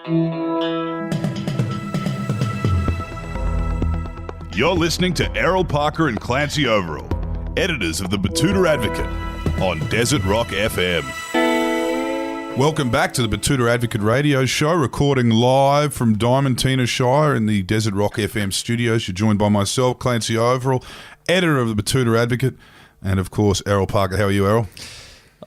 You're listening to Errol Parker and Clancy Overall, editors of the Betoota Advocate, on Desert Rock FM. Welcome back to the Betoota Advocate radio show, recording live from Diamantina Shire in the Desert Rock FM studios. You're joined by myself, Clancy Overall, editor of the Betoota Advocate, and of course, Errol Parker. How are you, Errol?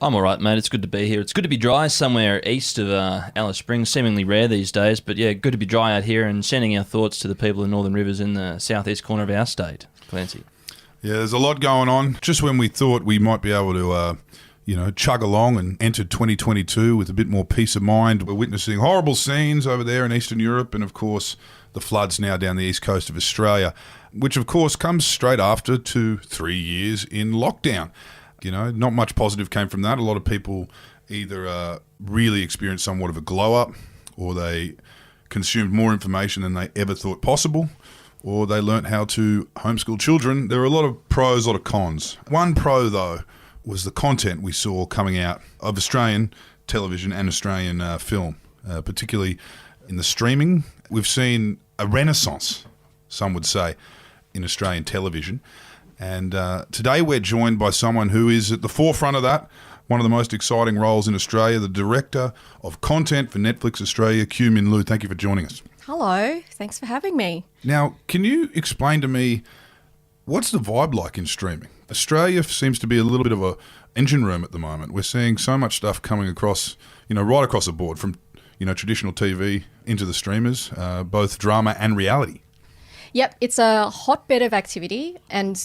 I'm all right, mate. It's good to be here. It's good to be dry somewhere east of Alice Springs. Seemingly rare these days, but yeah, good to be dry out here and sending our thoughts to the people in Northern Rivers in the southeast corner of our state. Clancy. Yeah, there's a lot going on. Just when we thought we might be able to chug along and enter 2022 with a bit more peace of mind, we're witnessing horrible scenes over there in Eastern Europe and, of course, the floods now down the east coast of Australia, which, of course, comes straight after 2-3 years in lockdown. Not much positive came from that. A lot of people either really experienced somewhat of a glow-up, or they consumed more information than they ever thought possible, or they learnt how to homeschool children. There are a lot of pros, a lot of cons. One pro, though, was the content we saw coming out of Australian television and Australian film, particularly in the streaming. We've seen a renaissance, some would say, in Australian television. And today we're joined by someone who is at the forefront of that, one of the most exciting roles in Australia, the Director of Content for Netflix Australia, Que Minh Luu. Thank you for joining us. Hello, thanks for having me. Now, can you explain to me, what's the vibe like in streaming? Australia seems to be a little bit of a engine room at the moment. We're seeing so much stuff coming across, right across the board, from, traditional TV into the streamers, both drama and reality. Yep, it's a hotbed of activity, and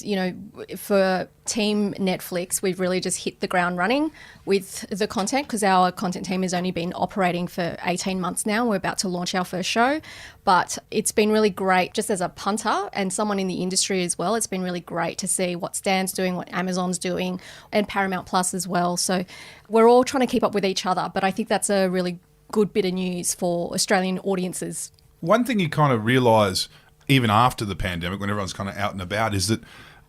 for Team Netflix, we've really just hit the ground running with the content, because our content team has only been operating for 18 months now. We're about to launch our first show, but it's been really great just as a punter and someone in the industry as well. It's been really great to see what Stan's doing, what Amazon's doing, and Paramount Plus as well. So we're all trying to keep up with each other, but I think that's a really good bit of news for Australian audiences. One thing you kind of realise, even after the pandemic, when everyone's kind of out and about, is that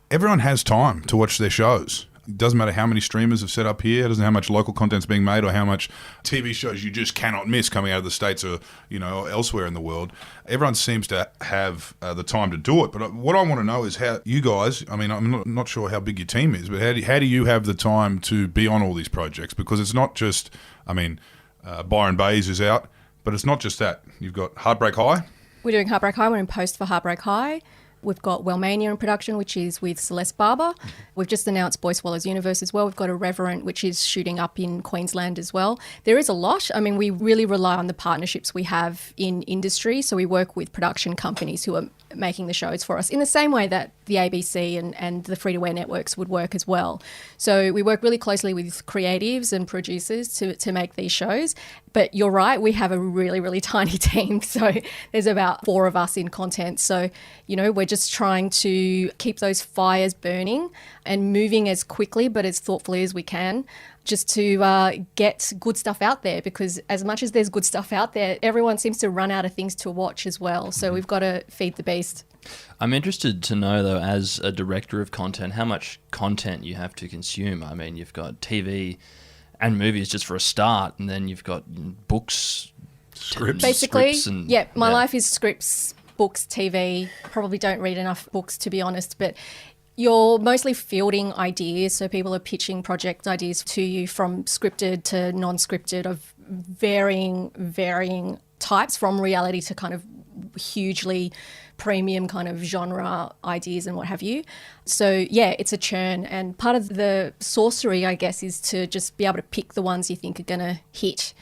everyone has time to watch their shows. It doesn't matter how many streamers have set up here. It doesn't matter how much local content's being made or how much TV shows you just cannot miss coming out of the States or, elsewhere in the world. Everyone seems to have the time to do it. But what I want to know is how you guys, I'm not sure how big your team is, but how do you have the time to be on all these projects? Because it's not just, Byron Baes is out, but it's not just that. You've got Heartbreak High. We're doing Heartbreak High. We're in post for Heartbreak High. We've got Wellmania in production, which is with Celeste Barber. We've just announced Boy Swallows Universe as well. We've got Irreverent, which is shooting up in Queensland as well. There is a lot. We really rely on the partnerships we have in industry. So we work with production companies who are making the shows for us in the same way that the ABC and the free-to-air networks would work as well. So we work really closely with creatives and producers to make these shows. But you're right, we have a really, really tiny team. So there's about 4 of us in content. So, we're just trying to keep those fires burning and moving as quickly but as thoughtfully as we can, just to get good stuff out there, because as much as there's good stuff out there, everyone seems to run out of things to watch as well. So we've got to feed the beast. I'm interested to know, though, as a director of content, how much content you have to consume. You've got TV and movies just for a start, and then you've got books, scripts. Basically, scripts my life is scripts, books, TV. Probably don't read enough books, to be honest, but you're mostly fielding ideas. So people are pitching project ideas to you, from scripted to non-scripted, of varying types, from reality to kind of hugely premium kind of genre ideas and what have you. So yeah, it's a churn, and part of the sorcery, I guess, is to just be able to pick the ones you think are going to hit.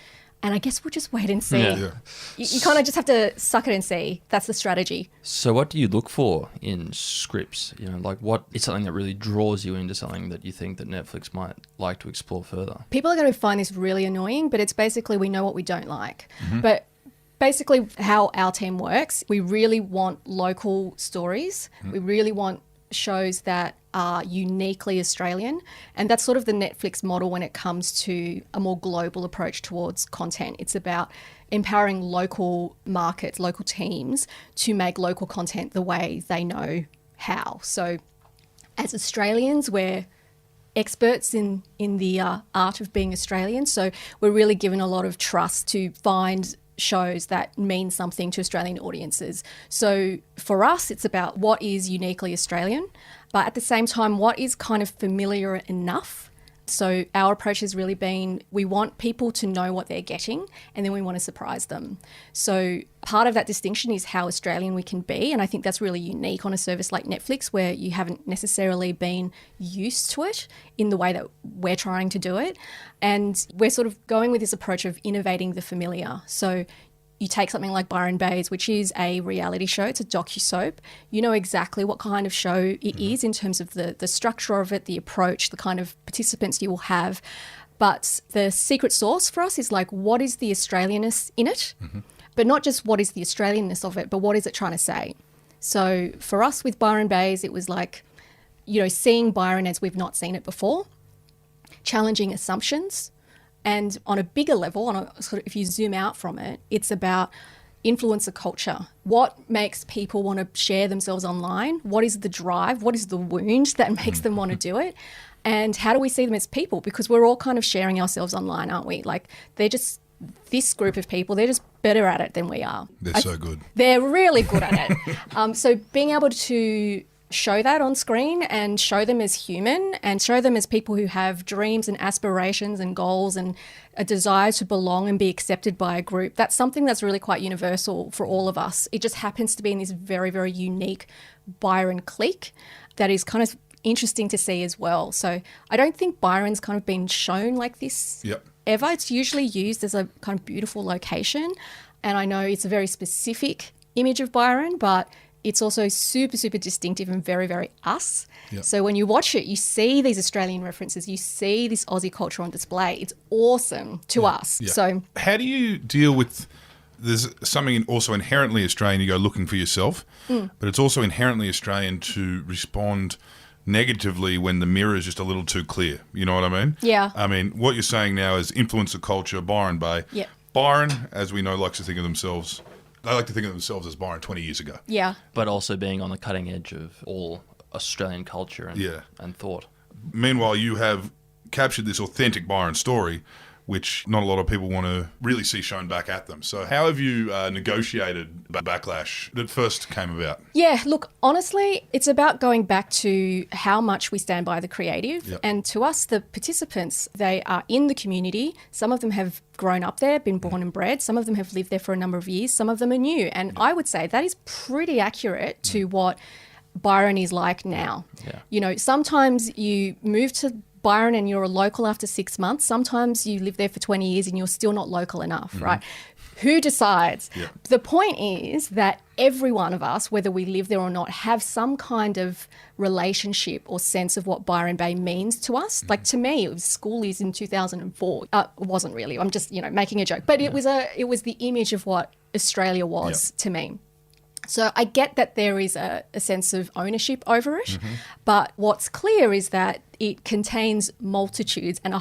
And I guess we'll just wait and see. Yeah. You kind of just have to suck it and see. That's the strategy. So what do you look for in scripts? What is something that really draws you into something that you think that Netflix might like to explore further? People are going to find this really annoying, but it's basically we know what we don't like. Mm-hmm. But basically how our team works, we really want local stories. Mm-hmm. We really want shows that are uniquely Australian, and that's sort of the Netflix model when it comes to a more global approach towards content. It's about empowering local markets, local teams to make local content the way they know how. So as Australians, we're experts in the art of being Australian, so we're really given a lot of trust to find shows that mean something to Australian audiences. So for us, it's about what is uniquely Australian, but at the same time, what is kind of familiar enough. So our approach has really been, we want people to know what they're getting, and then we want to surprise them. So part of that distinction is how Australian we can be, and I think that's really unique on a service like Netflix, where you haven't necessarily been used to it in the way that we're trying to do it. And we're sort of going with this approach of innovating the familiar. So you take something like Byron Baes, which is a reality show, it's a docu-soap. You know exactly what kind of show it is in terms of the structure of it, the approach, the kind of participants you will have. But the secret sauce for us is like, what is the Australianness in it? But not just what is the Australianness of it, but what is it trying to say? So for us with Byron Baes, it was like, you know, seeing Byron as we've not seen it before, challenging assumptions. And on a bigger level, on a sort of, if you zoom out from it, it's about influencer culture. What makes people want to share themselves online? What is the drive? What is the wound that makes them want to do it? And how do we see them as people? Because we're all kind of sharing ourselves online, aren't we? Like, they're just, this group of people, they're just better at it than we are. They're so good. They're really good at it. So being able to show that on screen and show them as human and show them as people who have dreams and aspirations and goals and a desire to belong and be accepted by a group, that's something that's really quite universal for all of us. It just happens to be in this very, very unique Byron clique that is kind of interesting to see as well. So I don't think Byron's kind of been shown like this ever. It's usually used as a kind of beautiful location, and I know it's a very specific image of Byron, but it's also super, super distinctive and very, very us. So when you watch it, you see these Australian references, you see this Aussie culture on display. It's awesome to us. So how do you deal with, there's something also inherently Australian, you go looking for yourself, but it's also inherently Australian to respond negatively when the mirror is just a little too clear. You know what I mean? Yeah. I mean, what you're saying now is influencer culture, Byron Baes. Yeah. Byron, as we know, likes to think of themselves, they like to think of themselves as Byron 20 years ago. Yeah. But also being on the cutting edge of all Australian culture and thought. Meanwhile, you have captured this authentic Byron story, which not a lot of people want to really see shown back at them. So how have you negotiated the backlash that first came about? Yeah, look, honestly, it's about going back to how much we stand by the creative. And to us, the participants, they are in the community. Some of them have grown up there, been born and bred. Some of them have lived there for a number of years. Some of them are new. And I would say that is pretty accurate to what Byron is like now. You know, sometimes you move to Byron and you're a local after 6 months. Sometimes you live there for 20 years and you're still not local enough, right? Who decides? The point is that every one of us, whether we live there or not, have some kind of relationship or sense of what Byron Bay means to us. Like, to me, it was school years in 2004. It wasn't really. I'm just, you know, making a joke. But it was the image of what Australia was to me. So I get that there is a sense of ownership over it, but what's clear is that it contains multitudes and a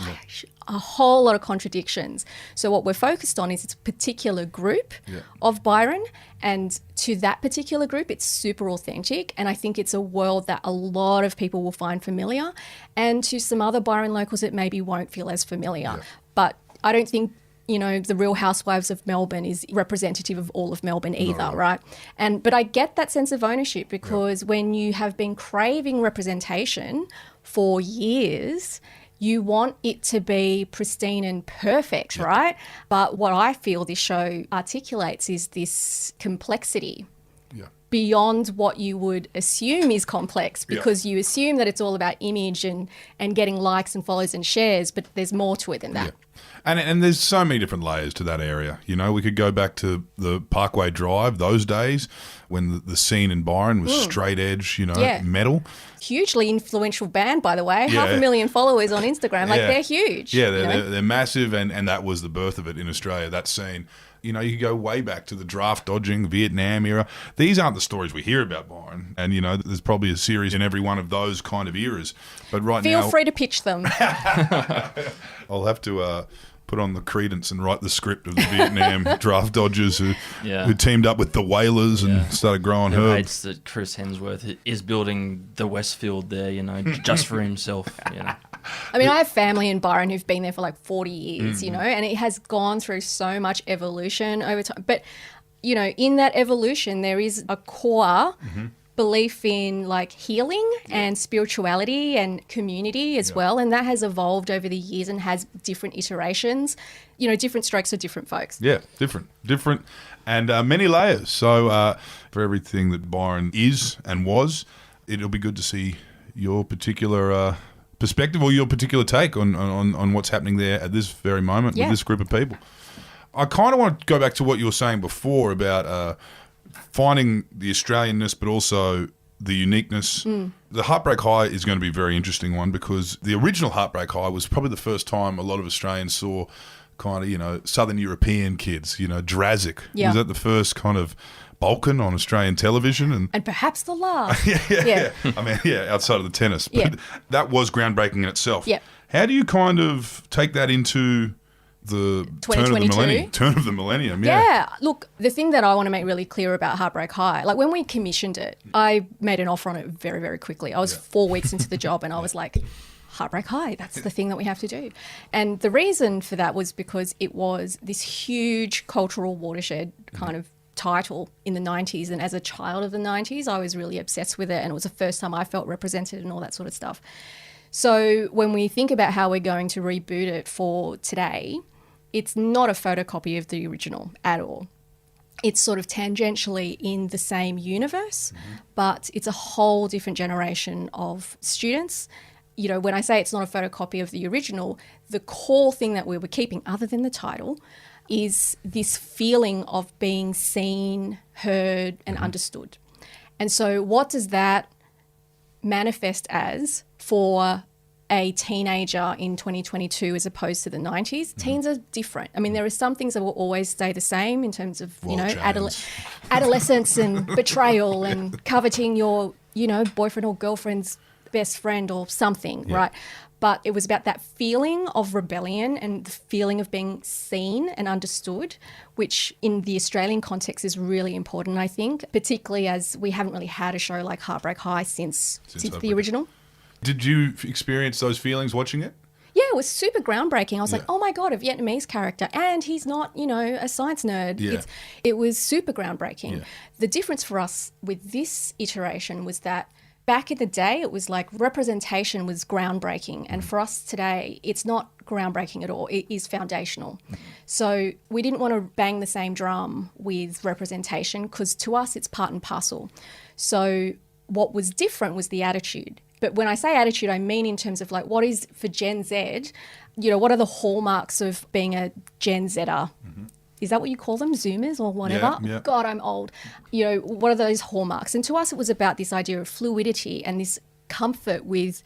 whole lot of contradictions. So what we're focused on is it's a particular group of Byron, and to that particular group, it's super authentic, and I think it's a world that a lot of people will find familiar, and to some other Byron locals, it maybe won't feel as familiar. But I don't think, you know, the Real Housewives of Melbourne is representative of all of Melbourne either, right? But I get that sense of ownership because when you have been craving representation for years, you want it to be pristine and perfect, right? But what I feel this show articulates is this complexity beyond what you would assume is complex, because you assume that it's all about image and getting likes and follows and shares, but there's more to it than that. And there's so many different layers to that area. You know, we could go back to the Parkway Drive, those days when the scene in Byron was straight edge, you know, metal. Hugely influential band, by the way. 500,000 followers on Instagram. Like, they're huge. Yeah, they're massive, and that was the birth of it in Australia, that scene. You know, you could go way back to the draft dodging, Vietnam era. These aren't the stories we hear about Byron. And, you know, there's probably a series in every one of those kind of eras. But right now... Feel free to pitch them. I'll have to put on the credence and write the script of the Vietnam draft dodgers who teamed up with the Whalers and started growing Who herbs. hates that Chris Hemsworth is building the Westfield there, you know, just for himself, you know. I mean, I have family in Byron who've been there for like 40 years, you know, and it has gone through so much evolution over time. But, you know, in that evolution, there is a core belief in like healing and spirituality and community as well. And that has evolved over the years and has different iterations, you know, different strokes for different folks. Yeah, different, and many layers. So for everything that Byron is and was, it'll be good to see your particular perspective or your particular take on what's happening there at this very moment with this group of people. I kind of want to go back to what you were saying before about finding the Australianness, but also the uniqueness. The Heartbreak High is going to be a very interesting one because the original Heartbreak High was probably the first time a lot of Australians saw kind of, you know, Southern European kids, you know, Drazic. Yeah. Was that the first kind of Balkan on Australian television? And perhaps the last. Yeah. I mean, outside of the tennis. But that was groundbreaking in itself. Yeah. How do you kind of take that into the turn of the millennium? Yeah. Look, the thing that I want to make really clear about Heartbreak High, like when we commissioned it, I made an offer on it very, very quickly. I was 4 weeks into the job and I was like, Heartbreak High, that's the thing that we have to do. And the reason for that was because it was this huge cultural watershed kind of title in the 90s. And as a child of the 90s, I was really obsessed with it. And it was the first time I felt represented and all that sort of stuff. So when we think about how we're going to reboot it for today, it's not a photocopy of the original at all. It's sort of tangentially in the same universe, but it's a whole different generation of students. You know, when I say it's not a photocopy of the original, the core thing that we were keeping, other than the title, is this feeling of being seen, heard, and understood. And so what does that manifest as for a teenager in 2022 as opposed to the 90s? Teens are different. I mean, there are some things that will always stay the same in terms of, you know, adolescence and betrayal and coveting your, you know, boyfriend or girlfriend's best friend or something, right? But it was about that feeling of rebellion and the feeling of being seen and understood, which in the Australian context is really important, I think, particularly as we haven't really had a show like Heartbreak High since the original. Did you experience those feelings watching it? Yeah, it was super groundbreaking. I was like, oh my God, a Vietnamese character. And he's not, you know, a science nerd. Yeah. It was super groundbreaking. Yeah. The difference for us with this iteration was that back in the day, it was like representation was groundbreaking. And for us today, it's not groundbreaking at all. It is foundational. So we didn't want to bang the same drum with representation because to us, it's part and parcel. So what was different was the attitude. But when I say attitude, I mean in terms of like what is for Gen Z, you know, what are the hallmarks of being a Gen Zer? Is that what you call them? Zoomers or whatever? Yeah. God, I'm old. You know, what are those hallmarks? And to us, it was about this idea of fluidity and this comfort with,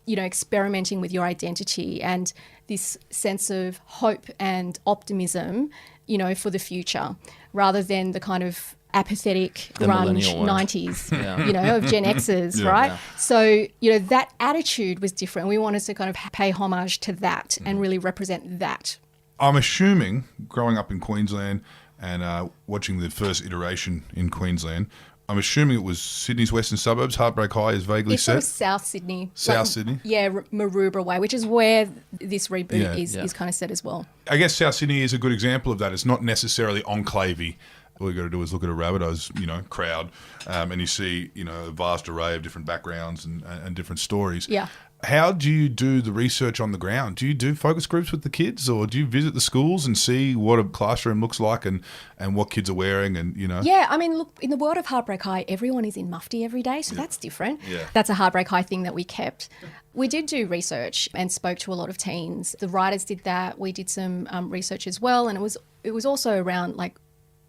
you know, experimenting with your identity and this sense of hope and optimism, you know, for the future, rather than the kind of apathetic grunge 90s, you know, of Gen Xers, right? Yeah. So, you know, that attitude was different. We wanted to kind of pay homage to that and really represent that. I'm assuming, growing up in Queensland and watching the first iteration in Queensland, I'm assuming it was Sydney's western suburbs. Heartbreak High is vaguely set. It's sort of South Sydney. Sydney? Yeah, Maroubra way, which is where this reboot is kind of set as well. I guess South Sydney is a good example of that. It's not necessarily enclavey. All you got to do is look at a Rabbitohs, you know, crowd, and you see, you know, a vast array of different backgrounds and different stories. Yeah. How do you do the research on the ground? Do you do focus groups with the kids, or do you visit the schools and see what a classroom looks like and what kids are wearing and, you know? Yeah, I mean, look, in the world of Heartbreak High, everyone is in mufti every day, so that's different. Yeah. That's a Heartbreak High thing that we kept. We did do research and spoke to a lot of teens. The writers did that. We did some research as well, and it was also around, like,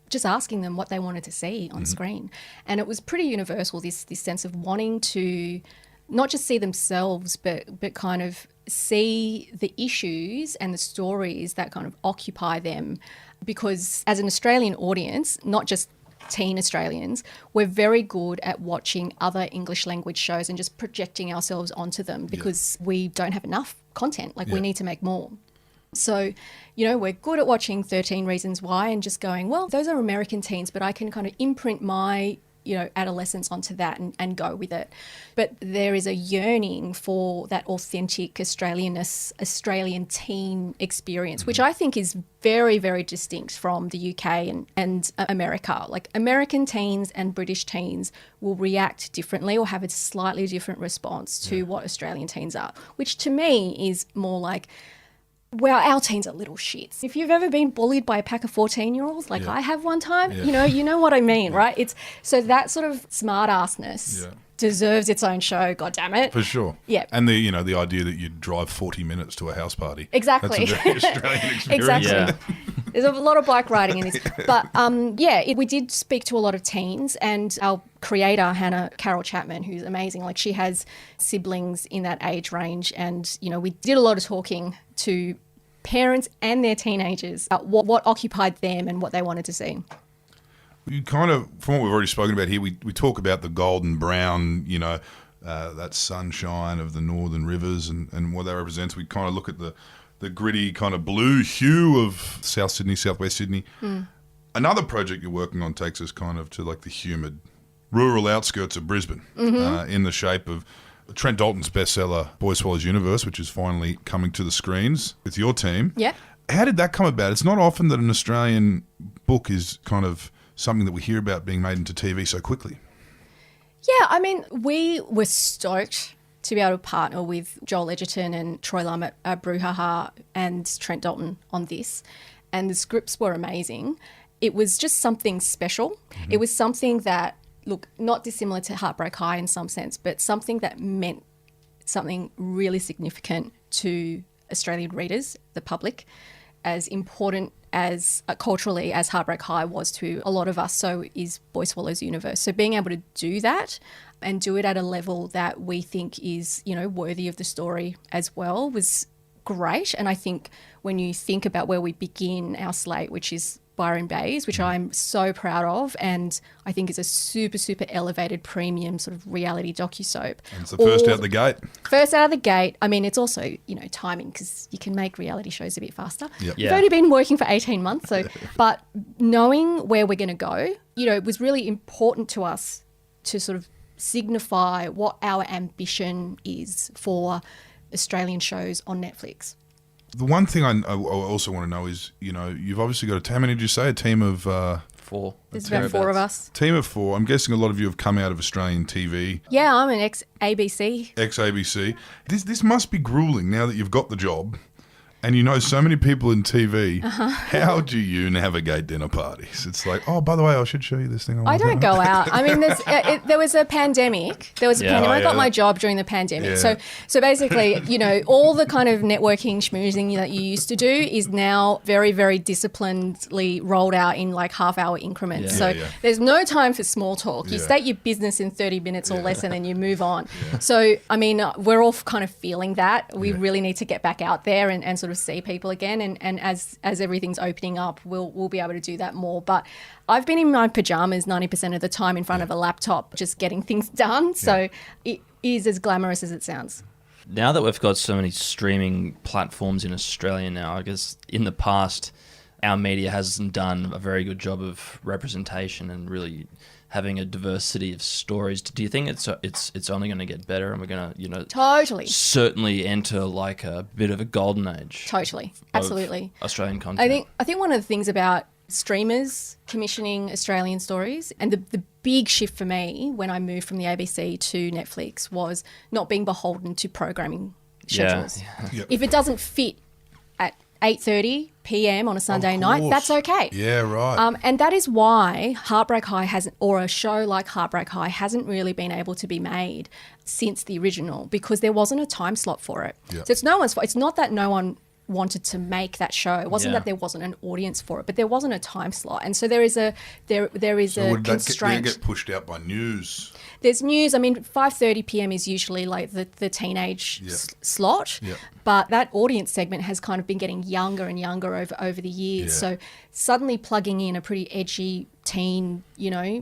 just asking them what they wanted to see on screen. And it was pretty universal, this sense of wanting to not just see themselves, but kind of see the issues and the stories that kind of occupy them. Because as an Australian audience, not just teen Australians, we're very good at watching other English language shows and just projecting ourselves onto them because we don't have enough content. Like we need to make more. So, you know, we're good at watching 13 Reasons Why and just going, well, those are American teens, but I can kind of imprint my adolescents onto that and go with it. But there is a yearning for that authentic Australian teen experience, which I think is very, very distinct from the UK and America. Like American teens and British teens will react differently or have a slightly different response to what Australian teens are, which to me is more like, well, our teens are little shits. If you've ever been bullied by a pack of 14-year-olds like I have one time, you know what I mean, right? It's so that sort of smart-assness deserves its own show, God damn it. For sure. Yeah. And the idea that you'd drive 40 minutes to a house party. Exactly. That's a very Australian experience. Exactly. Yeah. There's a lot of bike riding in this. But we did speak to a lot of teens, and our creator, Hannah Carol Chapman, who's amazing, like she has siblings in that age range. And, we did a lot of talking to parents and their teenagers about what occupied them and what they wanted to see. You kind of, from what we've already spoken about here, we talk about the golden brown, that sunshine of the northern rivers and what that represents. We kind of look at the gritty kind of blue hue of South Sydney, Southwest Sydney. Another project you're working on takes us kind of to like the humid rural outskirts of Brisbane in the shape of Trent Dalton's bestseller, Boy Swallows Universe, which is finally coming to the screens with your team. Yeah. How did that come about? It's not often that an Australian book is kind of something that we hear about being made into TV so quickly. Yeah, I mean, we were stoked to be able to partner with Joel Edgerton and Troy Lum at Brouhaha and Trent Dalton on this. And the scripts were amazing. It was just something special. It was something that, look, not dissimilar to Heartbreak High in some sense, but something that meant something really significant to Australian readers, the public, as important as culturally as Heartbreak High was to a lot of us, so is Boy Swallows Universe. So being able to do that and do it at a level that we think is, worthy of the story as well was great. And I think when you think about where we begin our slate, which is Byron Baes, which I'm so proud of, and I think is a super, super elevated premium sort of reality docu-soap. And it's the first out the gate. First out of the gate. I mean, it's also, timing, because you can make reality shows a bit faster. Yep. We've only been working for 18 months, but knowing where we're going to go, it was really important to us to sort of signify what our ambition is for Australian shows on Netflix. The one thing I also want to know is, you've obviously got how many did you say? A team of... 4. There's about 4 of us. Team of 4. I'm guessing a lot of you have come out of Australian TV. Yeah, I'm an ex-ABC. Ex-ABC. This must be grueling now that you've got the job. And so many people in TV. How do you navigate dinner parties? It's like, oh, by the way, I should show you this thing. I don't go out. I mean, there was a pandemic. I got my job during the pandemic. Yeah. So basically, all the kind of networking, schmoozing that you used to do is now very, very disciplinedly rolled out in like half-hour increments. Yeah. So Yeah. there's no time for small talk. You Yeah. state your business in 30 minutes or less and then you move on. So, I mean, we're all kind of feeling that. We really need to get back out there and sort of see people again, and as everything's opening up, we'll be able to do that more. But I've been in my pajamas 90% of the time in front of a laptop just getting things done, so it is as glamorous as it sounds. Now that we've got so many streaming platforms in Australia now, I guess in the past our media hasn't done a very good job of representation and really having a diversity of stories. Do you think it's only going to get better, and we're going to Totally. certainly enter like a bit of a golden age? Totally, absolutely. Australian content. I think one of the things about streamers commissioning Australian stories, and the big shift for me when I moved from the ABC to Netflix, was not being beholden to programming schedules. Yep. If it doesn't fit at 8:30 p.m. on a Sunday night, course. that's okay. Yeah, right. And that is why Heartbreak High hasn't, or a show like Heartbreak High hasn't really been able to be made since the original, because there wasn't a time slot for it. Yeah. So it's no one's fault. It's not that no one wanted to make that show. It wasn't Yeah. that there wasn't an audience for it, but there wasn't a time slot. And so there is a constraint. They get pushed out by news. There's news. I mean, 5:30 p.m. is usually like the teenage slot, but that audience segment has kind of been getting younger and younger over the years. Yeah. So suddenly plugging in a pretty edgy teen,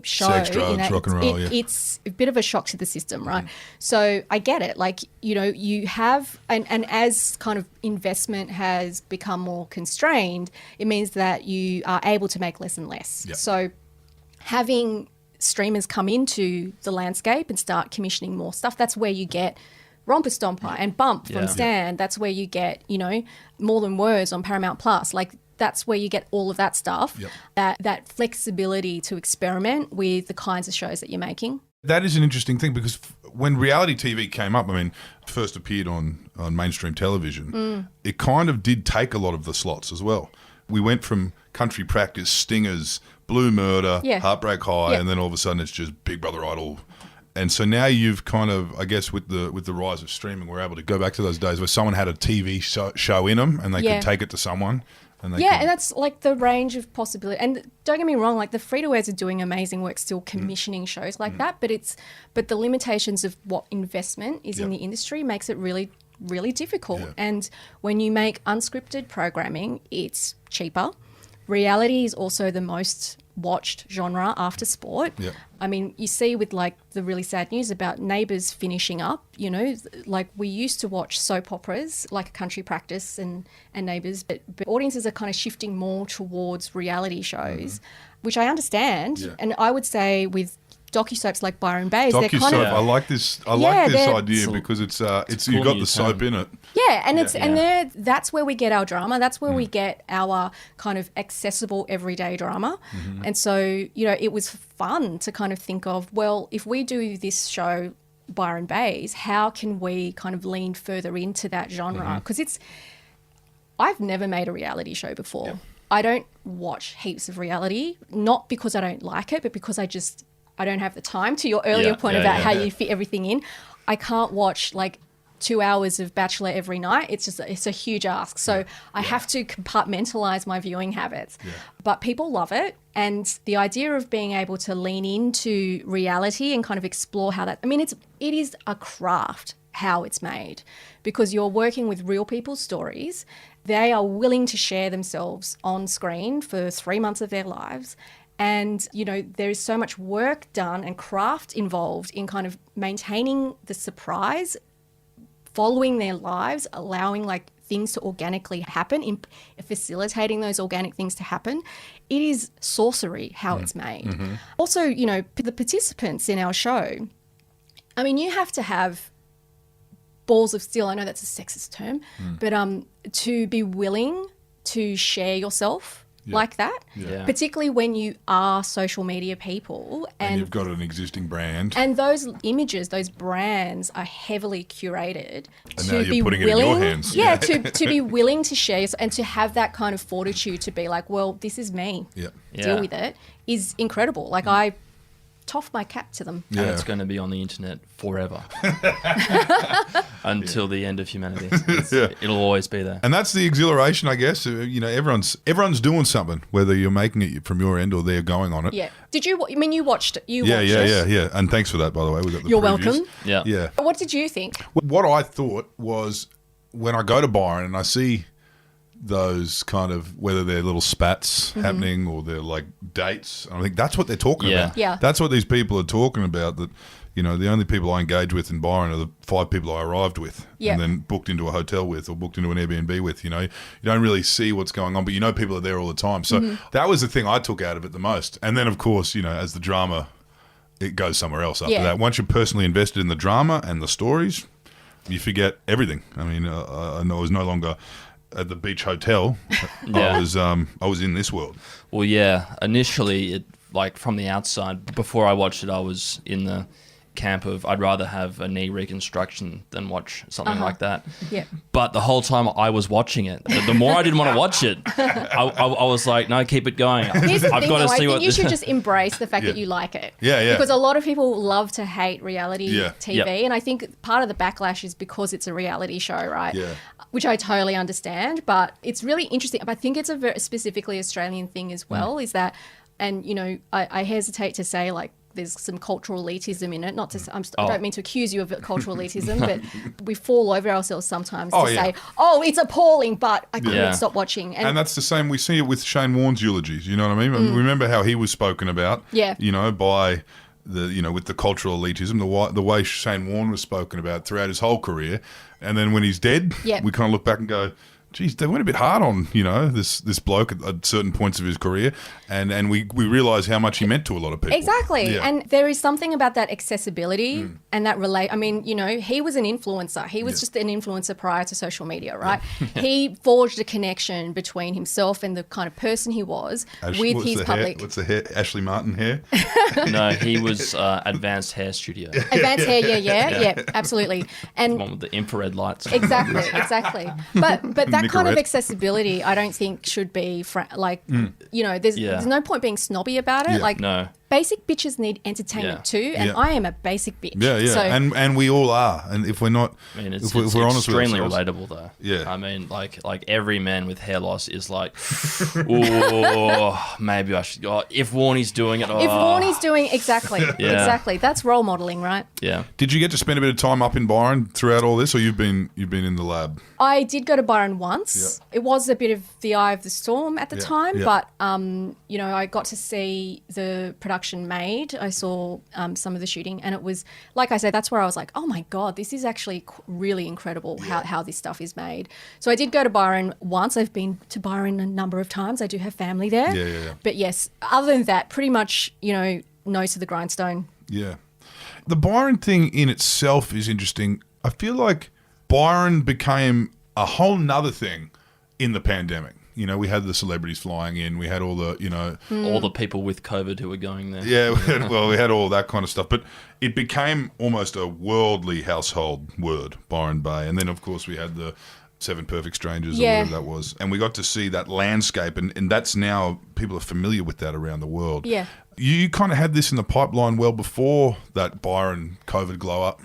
show, Sex, drugs, rock and roll, it's a bit of a shock to the system, right? So I get it. Like, you have, and as kind of investment has become more constrained, it means that you are able to make less and less. Yeah. So having streamers come into the landscape and start commissioning more stuff, that's where you get Romper Stomper and Bump from Yeah. Stan. That's where you get, More Than Words on Paramount Plus. Like, that's where you get all of that stuff, that flexibility to experiment with the kinds of shows that you're making. That is an interesting thing because when reality TV came up, I mean, first appeared on mainstream television, it kind of did take a lot of the slots as well. We went from Country Practice, Stingers, Blue Murder, Heartbreak High, and then all of a sudden it's just Big Brother Idol. And so now you've kind of, I guess, with the rise of streaming, we're able to go back to those days where someone had a TV show in them and they could take it to someone. And and that's like the range of possibility. And don't get me wrong, like the free-to-airs are doing amazing work still commissioning shows like that, but the limitations of what investment is in the industry makes it really, really difficult. Yeah. And when you make unscripted programming, it's cheaper. Reality is also the most watched genre after sport. Yeah. I mean, you see with like the really sad news about Neighbours finishing up, like we used to watch soap operas like Country Practice and Neighbours, but audiences are kind of shifting more towards reality shows, which I understand. Yeah. And I would say with docusoaps like Byron Baes, they're kind of... I like this idea because it's you've got the soap in it. Yeah, and that's where we get our drama. That's where we get our kind of accessible everyday drama. And so, it was fun to kind of think of, well, if we do this show, Byron Baes, how can we kind of lean further into that genre? Because I've never made a reality show before. Yeah. I don't watch heaps of reality, not because I don't like it, but because I don't have the time, to your earlier point about how you fit everything in. I can't watch like 2 hours of Bachelor every night. It's a huge ask. So I have to compartmentalize my viewing habits. Yeah. But people love it. And the idea of being able to lean into reality and kind of explore how that, it is a craft how it's made, because you're working with real people's stories. They are willing to share themselves on screen for 3 months of their lives. And, there is so much work done and craft involved in kind of maintaining the surprise, following their lives, allowing like things to organically happen, in facilitating those organic things to happen. It is sorcery how it's made. Also, the participants in our show, you have to have balls of steel. I know that's a sexist term, but to be willing to share yourself like that, particularly when you are social media people and you've got an existing brand, and those images, those brands are heavily curated. And now you're putting it in your hands. To be willing to share and to have that kind of fortitude to be like, well, this is me. Deal with it is incredible. Like I toff my cap to them. And it's going to be on the internet forever until the end of humanity. It'll always be there. And that's the exhilaration, I guess. Everyone's doing something, whether you're making it from your end or they're going on it. Yeah. Did you? You watched it. Yeah. And thanks for that, by the way. We got the You're previews. welcome. Yeah. What did you think? What I thought was when I go to Byron and I see those kind of, whether they're little spats happening or they're like dates, I think that's what they're talking about. Yeah. That's what these people are talking about, that, the only people I engage with in Byron are the 5 people I arrived with and then booked into a hotel with or booked into an Airbnb with. You don't really see what's going on, but people are there all the time. So that was the thing I took out of it the most. And then, of course, as the drama, it goes somewhere else after that. Once you're personally invested in the drama and the stories, you forget everything. I was no longer at the beach hotel. I was in this world. Well, initially, from the outside, before I watched it, I was in the camp of I'd rather have a knee reconstruction than watch something like that. Yeah. But the whole time I was watching it, the more I didn't want to watch it, I was like, no, keep it going. Here's the thing, though, I think you should just embrace the fact that you like it. Yeah. Because a lot of people love to hate reality TV, Yep. and I think part of the backlash is because it's a reality show, right? Yeah. Which I totally understand, but it's really interesting. I think it's a very specifically Australian thing as well, is that, and I hesitate to say like there's some cultural elitism in it. Not to, I don't mean to accuse you of cultural elitism, but we fall over ourselves sometimes to say, "Oh, it's appalling," but I couldn't stop watching. And that's the same. We see it with Shane Warne's eulogies. You know what I mean? Remember how he was spoken about? Yeah. By with the cultural elitism, the way Shane Warne was spoken about throughout his whole career, and then when he's dead, we kind of look back and go, geez, they went a bit hard on, this bloke at certain points of his career, and we realised how much he meant to a lot of people. Exactly. Yeah. And there is something about that accessibility and that I mean, he was an influencer. He was just an influencer prior to social media, right? He forged a connection between himself and the kind of person he was with his public. What's the hair? Ashley Martin hair? No, he was Advanced Hair Studio. Advanced hair, yeah, absolutely. And The one with the infrared lights. Exactly. But that kind of accessibility, I don't think should be there's no point being snobby about it. Yeah. Like, No. basic bitches need entertainment too, and Yeah. I am a basic bitch. Yeah. So, And we all are. And if we're not, I mean, it's if we're honest with extremely ourselves, relatable, though. Yeah. I mean, like every man with hair loss is like, oh, maybe I should go. If Warnie's doing it, if Warnie's doing exactly, that's role modeling, right? yeah. Did you get to spend a bit of time up in Byron throughout all this, or you've been in the lab? I did go to Byron once. Yeah. It was a bit of the eye of the storm at the time, Yeah. but I got to see the production made. I saw some of the shooting, and it was, like I said, that's where I was like, oh my God, this is actually really incredible how this stuff is made. So I did go to Byron once. I've been to Byron a number of times. I do have family there. Yeah. But yes, other than that, pretty much, nose to the grindstone. Yeah. The Byron thing in itself is interesting. I feel like Byron became a whole nother thing in the pandemic. We had the celebrities flying in. We had all the, All the people with COVID who were going there. Yeah, we had all that kind of stuff. But it became almost a worldly household word, Byron Bay. And then, of course, we had the 7 Perfect Strangers or whatever that was. And we got to see that landscape. And that's now, people are familiar with that around the world. Yeah. You kind of had this in the pipeline well before that Byron COVID glow up.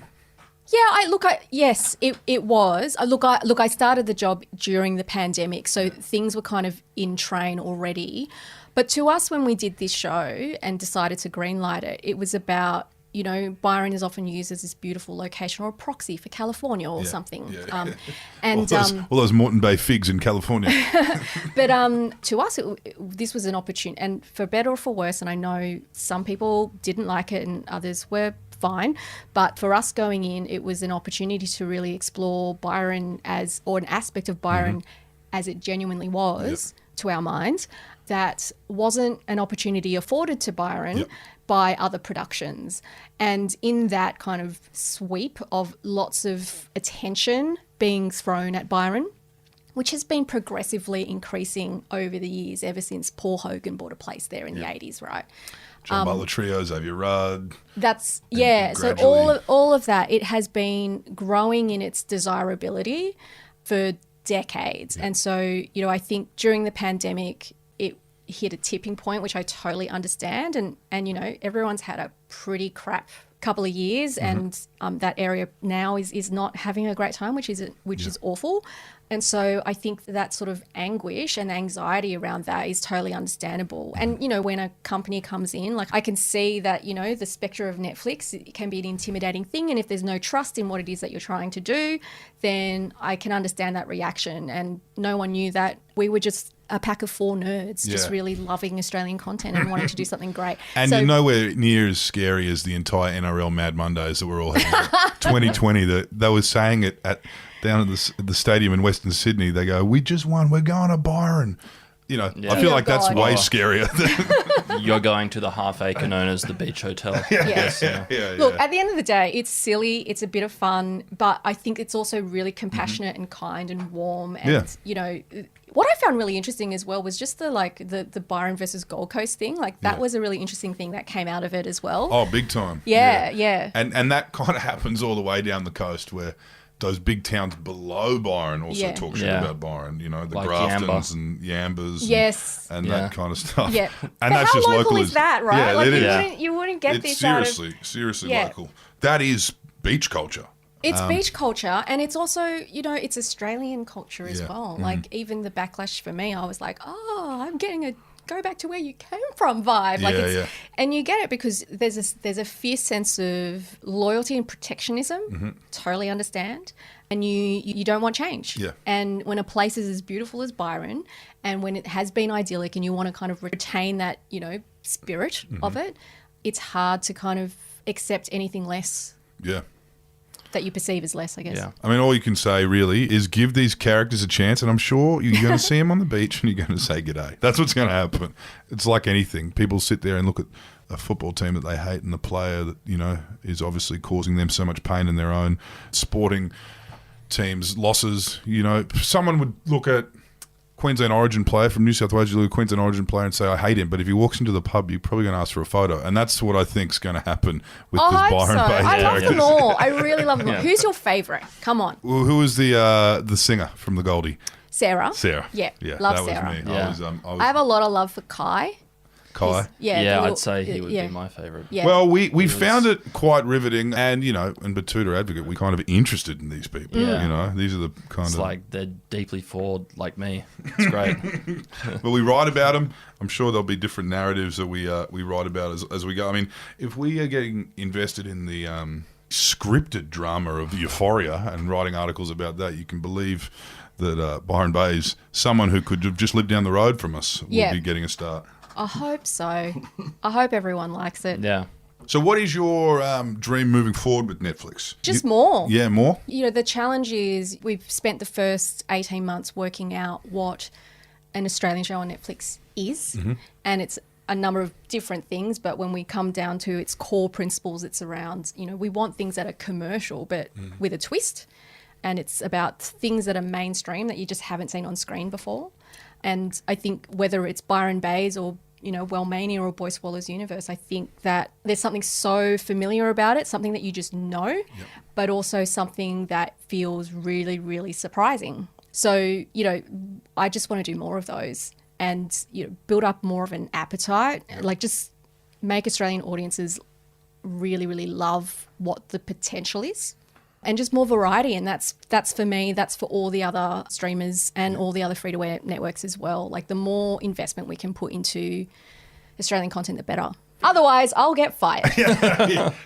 Yeah, yes, it was. I started the job during the pandemic, so things were kind of in train already. But to us, when we did this show and decided to greenlight it, it was about, Byron is often used as this beautiful location or a proxy for California or something. Yeah. And all those Moreton Bay figs in California. But to us, this was an opportunity, and for better or for worse, and I know some people didn't like it and others were fine, but for us going in, it was an opportunity to really explore Byron or an aspect of Byron as it genuinely was to our minds, that wasn't an opportunity afforded to Byron by other productions. And in that kind of sweep of lots of attention being thrown at Byron, which has been progressively increasing over the years, ever since Paul Hogan bought a place there in the 80s, right? John Butler Trio, Xavier Rudd. That's so gradually- all of that, it has been growing in its desirability for decades. And so, I think during the pandemic, it hit a tipping point, which I totally understand. And everyone's had a pretty crap couple of years, and that area now is not having a great time, which is awful. And so I think that sort of anguish and anxiety around that is totally understandable. And, when a company comes in, like, I can see that, the spectre of Netflix, it can be an intimidating thing. And if there's no trust in what it is that you're trying to do, then I can understand that reaction. And no one knew that we were just a pack of 4 nerds just really loving Australian content and wanting to do something great. And you're nowhere near as scary as the entire NRL Mad Mondays that we're all having. 2020, they were saying it down at the stadium in Western Sydney. They go, "We just won. We're going to Byron." I feel like that's way scarier. You're going to the half-acre known as the Beach Hotel. Look, at the end of the day, it's silly, it's a bit of fun, but I think it's also really compassionate and kind and warm. And, what I found really interesting as well was just the Byron versus Gold Coast thing. Like, that was a really interesting thing that came out of it as well. Oh, big time. Yeah. And that kind of happens all the way down the coast, where those big towns below Byron also talk shit about Byron, the like Graftons and Yambas and that kind of stuff. Yeah. And but that's how just local is that, right? Yeah, like, it is. you wouldn't get It's this seriously local. That is beach culture. It's beach culture, and it's also, it's Australian culture as well. Like, even the backlash for me, I was like, oh, I'm getting a go back to where you came from vibe. Like, and you get it because there's a fierce sense of loyalty and protectionism. Totally understand. And you don't want change. Yeah. And when a place is as beautiful as Byron, and when it has been idyllic, and you want to kind of retain that, spirit of it, it's hard to kind of accept anything less. Yeah. that you perceive as less, I guess. Yeah. I mean, all you can say really is give these characters a chance, and I'm sure you're going to see them on the beach and you're going to say g'day. That's what's going to happen. It's like anything. People sit there and look at a football team that they hate and the player that, you know, is obviously causing them so much pain in their own sporting teams' losses. You know, someone would look at Queensland Origin player from New South Wales, you look at a Queensland Origin player and say, I hate him. But if he walks into the pub, you're probably going to ask for a photo. And that's what I think is going to happen with this I hope Byron so. Baes I love character. them all. I really love them all. Who's your favourite? Come on. Well, who was the singer from the Goldie? Sarah. Sarah. Yeah, Yeah, love that Sarah. was me. Yeah. I was I have a lot of love for Kai. Kai. Yeah, I'd say he would be my favourite. Yeah. Well, we found it quite riveting, and you know, in Betoota Advocate, we're kind of interested in these people. Yeah. You know, these are the kind It's of like they're deeply flawed like me. It's great. Well, we write about them. I'm sure there'll be different narratives that we write about as we go. I mean, if we are getting invested in the scripted drama of Euphoria and writing articles about that, you can believe that Byron Baes, someone who could have just lived down the road from us, will Yeah. be getting a start. I hope so. I hope everyone likes it. Yeah. So what is your dream moving forward with Netflix? Just more. Yeah, more? You know, the challenge is we've spent the first 18 months working out what an Australian show on Netflix is. And it's a number of different things, but when we come down to its core principles, it's around, you know, we want things that are commercial, but with a twist. And it's about things that are mainstream that you just haven't seen on screen before. And I think whether it's Byron Baes or, you know, Wellmania or Boy Swallows Universe, I think that there's something so familiar about it, something that you just know, but also something that feels really, really surprising. So, you know, I just want to do more of those and, you know, build up more of an appetite, like just make Australian audiences really, really love what the potential is. And just more variety, and that's for me, that's for all the other streamers and all the other free-to-air networks as well. Like the more investment we can put into Australian content, the better. Otherwise, I'll get fired.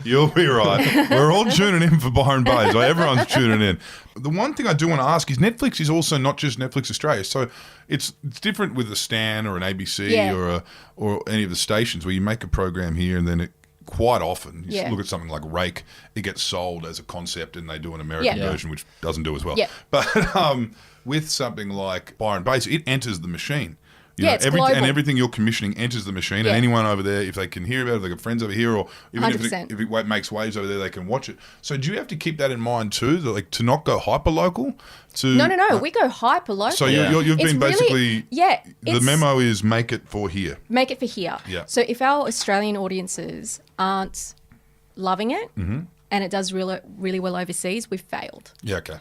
You'll be right. We're all tuning in for Byron Baes. Everyone's tuning in. The one thing I do want to ask is Netflix is also not just Netflix Australia. So it's different with a Stan or an ABC or any of the stations where you make a program here and then it quite often, you look at something like Rake, it gets sold as a concept and they do an American version, which doesn't do as well. Yeah. But with something like Byron Baes, it enters the machine. You Yeah, know, it's global. and everything you're commissioning enters the machine, Yeah. and anyone over there, if they can hear about it, if they've got friends over here, or even if 100%. it makes waves over there, they can watch it. So do you have to keep that in mind too, that, like, to not go hyper local? No. We go hyper local. So Yeah. you've It's been really- basically yeah, The it's- memo is make it for here. Make it for here. Yeah. So if our Australian audiences aren't loving it and it does really well overseas, we've failed. Yeah. Okay.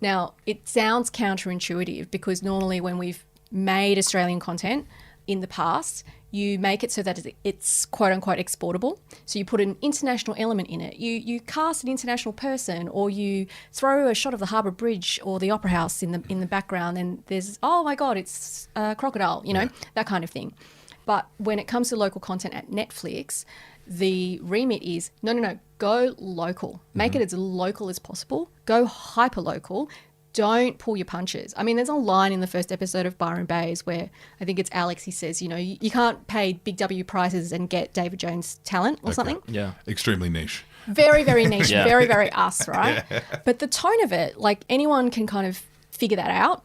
Now, it sounds counterintuitive because normally when we've made Australian content in the past, you make it so that it's quote unquote exportable. So you put an international element in it. You cast an international person, or you throw a shot of the Harbour Bridge or the Opera House in the background, and there's, oh my God, it's a crocodile, you know, that kind of thing. But when it comes to local content at Netflix, the remit is no, go local. Make it as local as possible. Go hyper local. Don't pull your punches. I mean, there's a line in the first episode of Byron Baes where I think it's Alex, he says, you know, you can't pay big W prices and get David Jones talent or something. Yeah. Extremely niche. Very, very niche, Yeah. very, very us, right? But the tone of it, like anyone can kind of figure that out.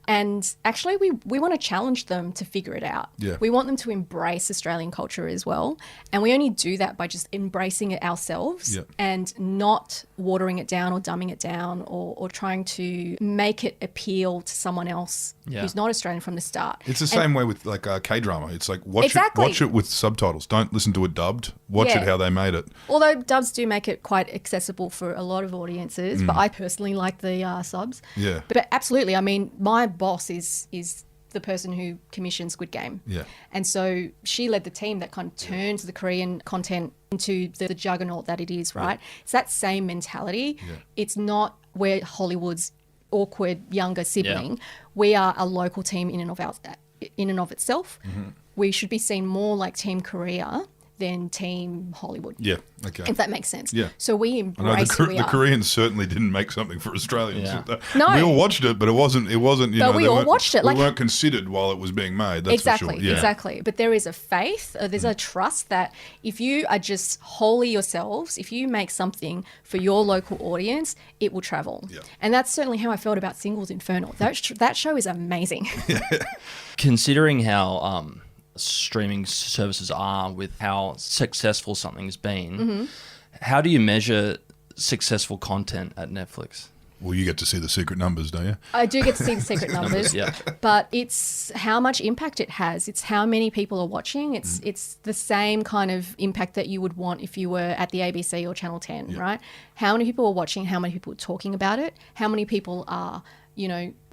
And actually, we want to challenge them to figure it out. Yeah. We want them to embrace Australian culture as well. And we only do that by just embracing it ourselves Yeah. and not watering it down or dumbing it down or trying to make it appeal to someone else who's not Australian from the start. It's the same way with like K-drama. It's like watch Exactly. it with subtitles. Don't listen to it dubbed. Watch Yeah. it how they made it. Although dubs do make it quite accessible for a lot of audiences, but I personally like the subs. Yeah. But absolutely, I mean, my boss is the person who commissioned Squid Game. Yeah. And so she led the team that kind of turns the Korean content into the juggernaut that it is, right? It's that same mentality. Yeah. It's not we're Hollywood's awkward younger sibling. We are a local team in and of itself. We should be seen more like Team Korea than Team Hollywood. Yeah. Okay. If that makes sense. Yeah. So we I know embrace who we the are. Koreans certainly didn't make something for Australians. Yeah. No. We all watched it, but it wasn't. You But know, we they all weren't- watched it, We like- weren't considered while it was being made. That's Exactly, for sure. Yeah. exactly. But there is a faith, there's a trust that if you are just wholly yourselves, if you make something for your local audience, it will travel. Yeah. And that's certainly how I felt about Singles Infernal. That show is amazing. Considering how streaming services are with how successful something's been, how do you measure successful content at Netflix? Well, you get to see the secret numbers, don't you? I do get to see the secret numbers, Yeah. but it's how much impact it has. It's how many people are watching. It's the same kind of impact that you would want if you were at the ABC or Channel 10, right? How many people are watching? How many people are talking about it? How many people are,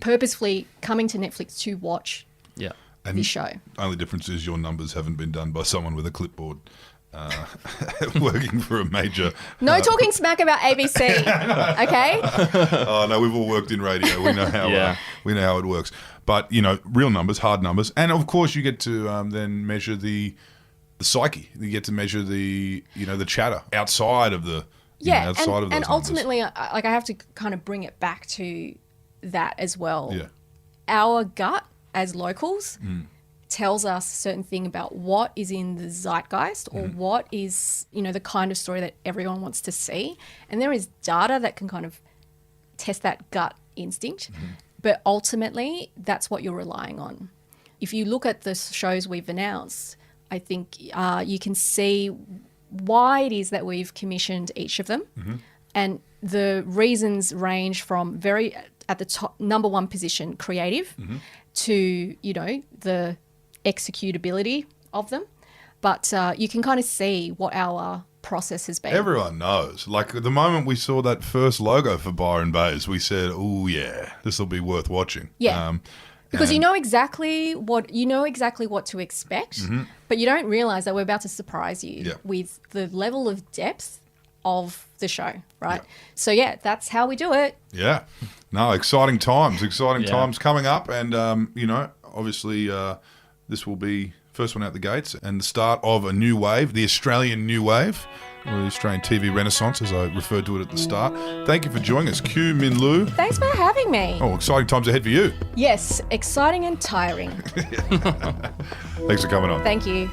purposefully coming to Netflix to watch Yeah. And this show? only difference is your numbers haven't been done by someone with a clipboard. Working for a major. No talking smack about ABC, okay? Oh no, we've all worked in radio. We know how. Yeah. We know how it works. But real numbers, hard numbers, and of course you get to then measure the psyche. You get to measure the the chatter outside of the outside of those and numbers. ultimately, I have to kind of bring it back to that as well. Yeah. Our gut as locals tells us a certain thing about what is in the zeitgeist or what is, the kind of story that everyone wants to see. And there is data that can kind of test that gut instinct. But ultimately, that's what you're relying on. If you look at the shows we've announced, I think you can see why it is that we've commissioned each of them. And the reasons range from very at the top, number one position, creative, to, the executability of them. But you can kind of see what our process has been. Everyone knows. Like the moment we saw that first logo for Byron Baes, we said, "Oh yeah, this will be worth watching." Yeah. Because you and- know exactly what to expect, but you don't realize that we're about to surprise you Yeah. with the level of depth of the show, right? Yeah. So yeah, that's how we do it. Yeah. No, exciting times. Exciting Yeah. times coming up. And, obviously this will be first one out the gates and the start of a new wave, the Australian new wave, or the Australian TV renaissance, as I referred to it at the start. Thank you for joining us, Que Minh Luu. Thanks for having me. Oh, exciting times ahead for you. Yes, exciting and tiring. Thanks for coming on. Thank you.